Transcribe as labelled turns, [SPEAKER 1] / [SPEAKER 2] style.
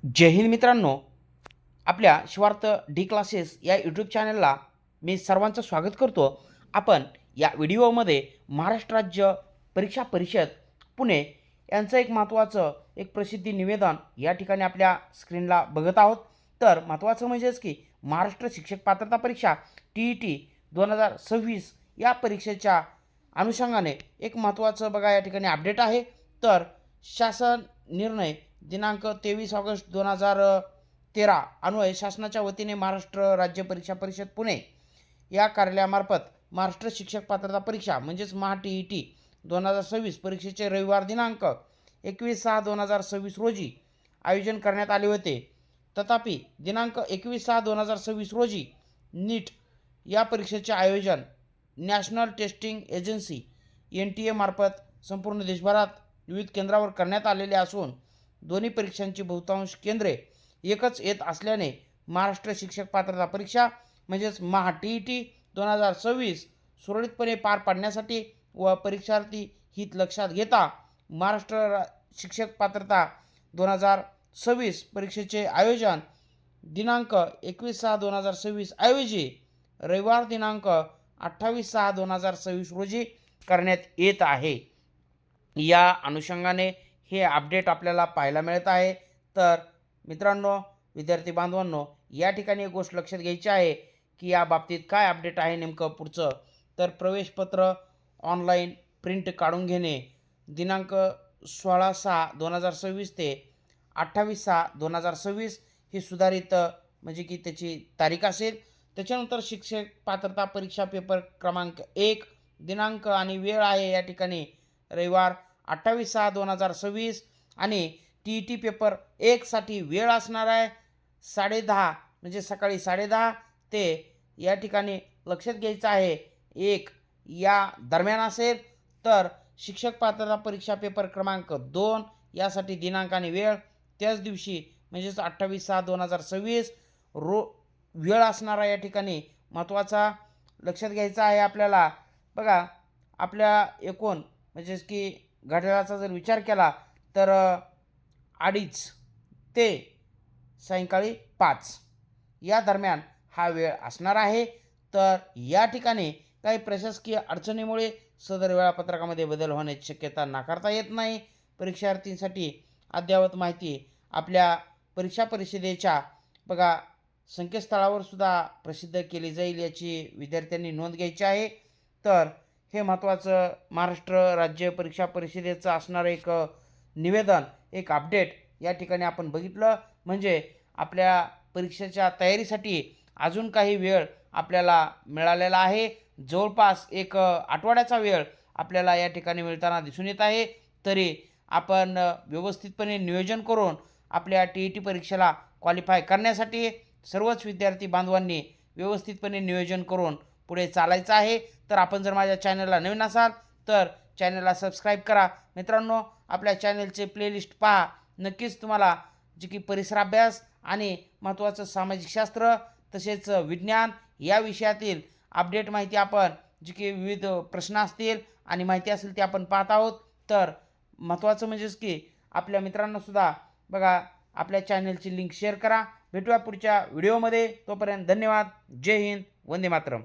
[SPEAKER 1] जय हिंद मित्रांनो, आपल्या Shivarth D classes या यूट्यूब चॅनलला मी सर्वांचं स्वागत करतो. आपण या व्हिडिओमध्ये महाराष्ट्र राज्य परीक्षा परिषद पुणे यांचं एक महत्त्वाचं प्रसिद्धी निवेदन या ठिकाणी आपल्या स्क्रीनला बघत आहोत. तर महत्त्वाचं म्हणजेच की महाराष्ट्र शिक्षक पात्रता परीक्षा TET 2026 या परीक्षेच्या अनुषंगाने एक महत्त्वाचं बघा या ठिकाणी अपडेट आहे. तर शासन निर्णय दिनांक 23 ऑगस्ट 2013 अन्वये शासनाच्या वतीने महाराष्ट्र राज्य परीक्षा परिषद पुणे या कार्यालयामार्फत महाराष्ट्र शिक्षक पात्रता परीक्षा म्हणजेच TET 2026 परीक्षेचे रविवार दिनांक 21/6/2026 रोजी आयोजन करण्यात आले होते. तथापि दिनांक 21/6/2026 रोजी नीट या परीक्षेचे आयोजन नॅशनल टेस्टिंग एजन्सी NTA मार्फत संपूर्ण देशभरात विविध केंद्रावर करण्यात आलेले असून दोन्ही परीक्षांची बहुतांश केंद्रे एकच येत असल्याने महाराष्ट्र शिक्षक पात्रता परीक्षा म्हणजेच TET 2026 सुरळीतपणे पार पाडण्यासाठी व परीक्षार्थी हित लक्षात घेता महाराष्ट्र शिक्षक पात्रता 2026 परीक्षेचे आयोजन दिनांक 21/6/2026 ऐवजी रविवार दिनांक 28/6/2026 रोजी करण्यात येत आहे. या अनुषंगाने हे अपडेट आपल्याला पाहायला मिळत आहे. तर मित्रांनो, विद्यार्थी बांधवांनो, या ठिकाणी एक गोष्ट लक्षात घ्यायची आहे की या बाबतीत काय अपडेट आहे नेमकं पुढचं. तर प्रवेशपत्र ऑनलाईन प्रिंट काढून घेणे दिनांक 16/6/2026 ते 28/6/2026 ही सुधारित म्हणजे की त्याची तारीख असेल. त्याच्यानंतर शिक्षक पात्रता परीक्षा पेपर क्रमांक 1 दिनांक आणि वेळ आहे या ठिकाणी रविवार 28/6/2026 आणि TET पेपर 1 साठी वेळ असणार आहे 10:30 म्हणजे सकाळी 10:30 ते या ठिकाणी लक्षात घ्यायचं आहे 1 या दरम्यान असेल. तर शिक्षक पात्रता परीक्षा पेपर क्रमांक 2 यासाठी दिनांक आणि वेळ त्याच दिवशी म्हणजेच 28/6/2026 वेळ असणारा या ठिकाणी महत्त्वाचा लक्षात घ्यायचा आहे आपल्याला. बघा, आपल्या एकूण म्हणजेच की घड्याळाचा जर विचार केला तर 2:30 ते सायंकाळी 5 या दरम्यान हा वेळ असणार आहे. तर या ठिकाणी काही प्रशासकीय अडचणीमुळे सदर वेळापत्रकामध्ये बदल होण्याची शक्यता नाकारता येत नाही. परीक्षार्थींसाठी अद्ययावत माहिती आपल्या परीक्षा परिषदेच्या बघा संकेतस्थळावर सुद्धा प्रसिद्ध केली जाईल याची विद्यार्थ्यांनी नोंद घ्यायची आहे. तर हे महत्त्वाचं महाराष्ट्र राज्य परीक्षा परिषदेचं असणारं एक निवेदन, एक अपडेट या ठिकाणी आपण बघितलं. म्हणजे आपल्या परीक्षेच्या तयारीसाठी अजून काही वेळ आपल्याला मिळालेला आहे. जवळपास एक आठवड्याचा वेळ आपल्याला या ठिकाणी मिळताना दिसून येत आहे. तरी आपण व्यवस्थितपणे नियोजन करून आपल्या TET परीक्षेला क्वालिफाय करण्यासाठी सर्वच विद्यार्थी बांधवांनी व्यवस्थितपणे नियोजन करून पुढे चालायचं आहे. तर आपण जर माझ्या चॅनलला नवीन असाल तर चॅनलला सबस्क्राईब करा. मित्रांनो, आपल्या चॅनलचे प्लेलिस्ट पहा. नक्कीच तुम्हाला जे की परिसर अभ्यास आणि महत्त्वाचं सामाजिक शास्त्र तसेच विज्ञान या विषयातील अपडेट माहिती आपण जी की विविध प्रश्न असतील आणि माहिती असेल ते आपण पाहत आहोत. तर महत्त्वाचं म्हणजेच की आपल्या मित्रांनासुद्धा बघा आपल्या चॅनलची लिंक शेअर करा. भेटूया पुढच्या व्हिडिओमध्ये. तोपर्यंत धन्यवाद. जय हिंद. वंदे मातरम.